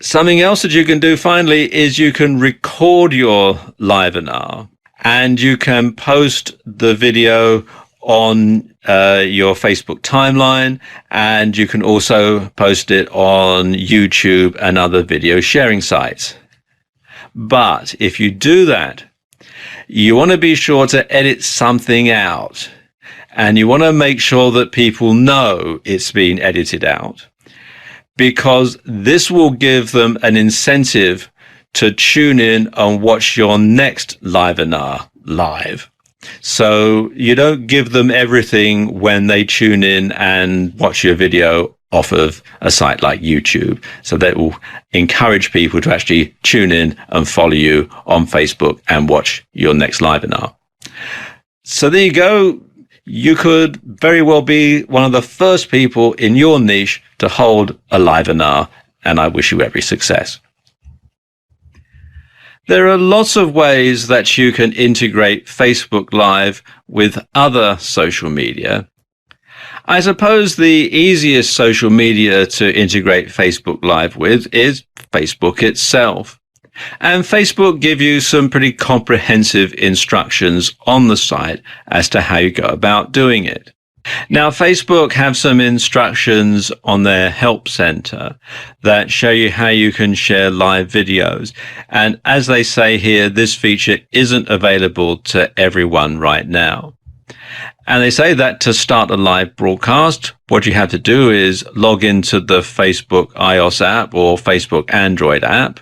Something else that you can do finally is you can record your Livenar, and you can post the video on your Facebook timeline, and you can also post it on YouTube and other video sharing sites. But if you do that, you want to be sure to edit something out, and you want to make sure that people know it's been edited out, because this will give them an incentive to tune in and watch your next Livenar live. So you don't give them everything when they tune in and watch your video off of a site like YouTube. So that will encourage people to actually tune in and follow you on Facebook and watch your next Livenar. So there you go. You could very well be one of the first people in your niche to hold a Livenar, and I wish you every success. There are lots of ways that you can integrate Facebook Live with other social media. I suppose the easiest social media to integrate Facebook Live with is Facebook itself. And Facebook give you some pretty comprehensive instructions on the site as to how you go about doing it. Now, Facebook have some instructions on their help center that show you how you can share live videos. And as they say here, this feature isn't available to everyone right now. And they say that to start a live broadcast, what you have to do is log into the Facebook iOS app or Facebook Android app,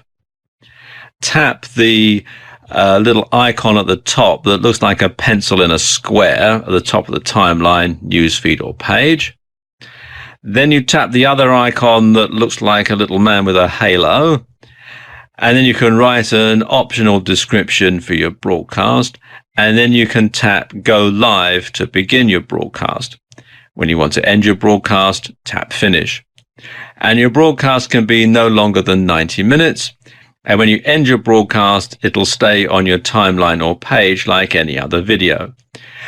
tap the little icon at the top that looks like a pencil in a square at the top of the timeline, newsfeed or page. Then you tap the other icon that looks like a little man with a halo. And then you can write an optional description for your broadcast. And then you can tap Go Live to begin your broadcast. When you want to end your broadcast, tap Finish. And your broadcast can be no longer than 90 minutes. And when you end your broadcast, it'll stay on your timeline or page like any other video.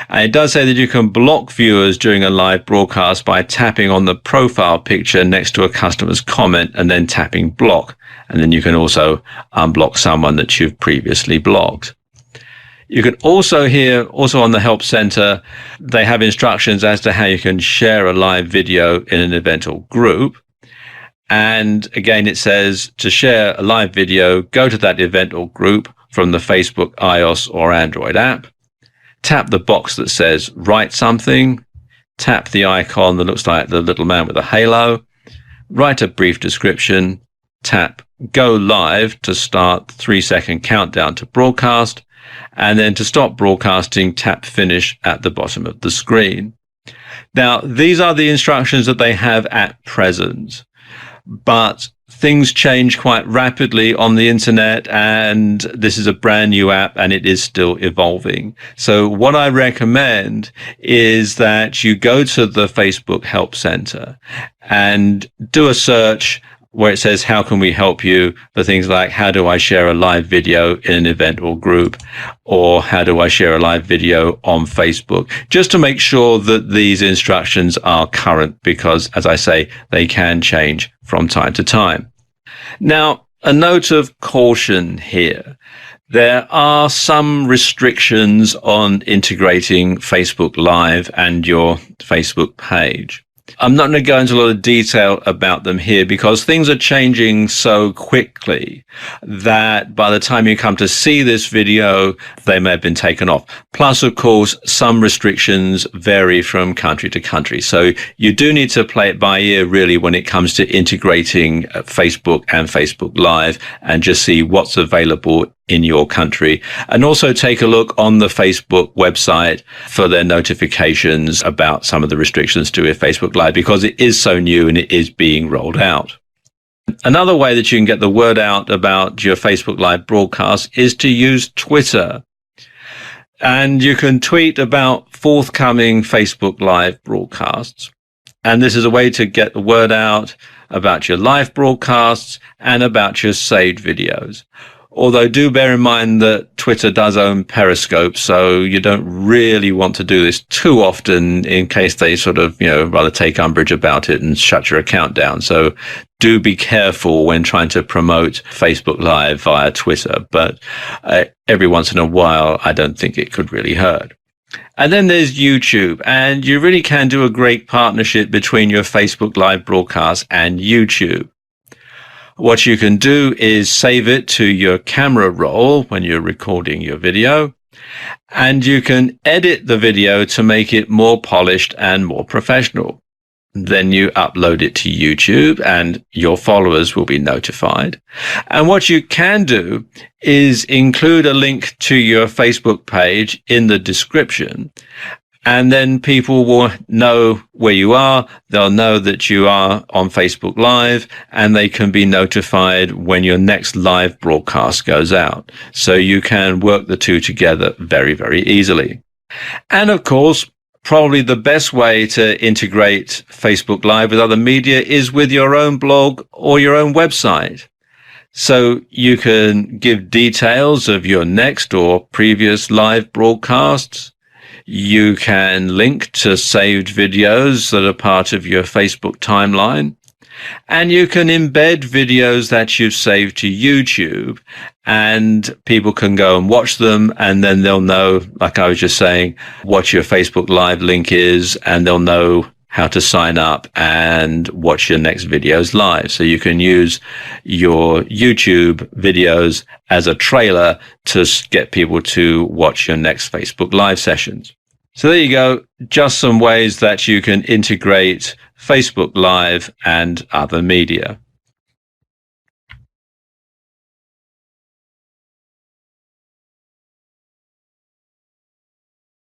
And it does say that you can block viewers during a live broadcast by tapping on the profile picture next to a customer's comment and then tapping block. And then you can also unblock someone that you've previously blocked. You can also on the Help Center, they have instructions as to how you can share a live video in an event or group. And again, it says to share a live video, go to that event or group from the Facebook, iOS or Android app. Tap the box that says write something. Tap the icon that looks like the little man with a halo. Write a brief description. Tap Go Live to start the 3-second countdown to broadcast. And then to stop broadcasting, tap Finish at the bottom of the screen. Now, these are the instructions that they have at present. But things change quite rapidly on the internet, and this is a brand new app and it is still evolving. So what I recommend is that you go to the Facebook Help Center and do a search where it says, how can we help you, for things like, how do I share a live video in an event or group, or how do I share a live video on Facebook, just to make sure that these instructions are current, because, as I say, they can change from time to time. Now, a note of caution here. There are some restrictions on integrating Facebook Live and your Facebook page. I'm not going to go into a lot of detail about them here because things are changing so quickly that by the time you come to see this video, they may have been taken off. Plus, of course, some restrictions vary from country to country. So you do need to play it by ear, really, when it comes to integrating Facebook and Facebook Live, and just see what's available in your country. And also take a look on the Facebook website for their notifications about some of the restrictions to Facebook Live, because it is so new and it is being rolled out. Another way that you can get the word out about your Facebook Live broadcast is to use Twitter. And you can tweet about forthcoming Facebook Live broadcasts. And this is a way to get the word out about your live broadcasts and about your saved videos. Although do bear in mind that Twitter does own Periscope, so you don't really want to do this too often in case they sort of, rather take umbrage about it and shut your account down. So do be careful when trying to promote Facebook Live via Twitter. But every once in a while, I don't think it could really hurt. And then there's YouTube, and you really can do a great partnership between your Facebook Live broadcast and YouTube. What you can do is save it to your camera roll when you're recording your video, and you can edit the video to make it more polished and more professional. Then you upload it to YouTube and your followers will be notified. And what you can do is include a link to your Facebook page in the description. And then people will know where you are. They'll know that you are on Facebook Live, and they can be notified when your next live broadcast goes out. So you can work the two together very, very easily. And of course, probably the best way to integrate Facebook Live with other media is with your own blog or your own website. So you can give details of your next or previous live broadcasts. You can link to saved videos that are part of your Facebook timeline, and you can embed videos that you've saved to YouTube, and people can go and watch them, and then they'll know, like I was just saying, what your Facebook Live link is, and they'll know how to sign up and watch your next videos live. So you can use your YouTube videos as a trailer to get people to watch your next Facebook Live sessions. So there you go, just some ways that you can integrate Facebook Live and other media.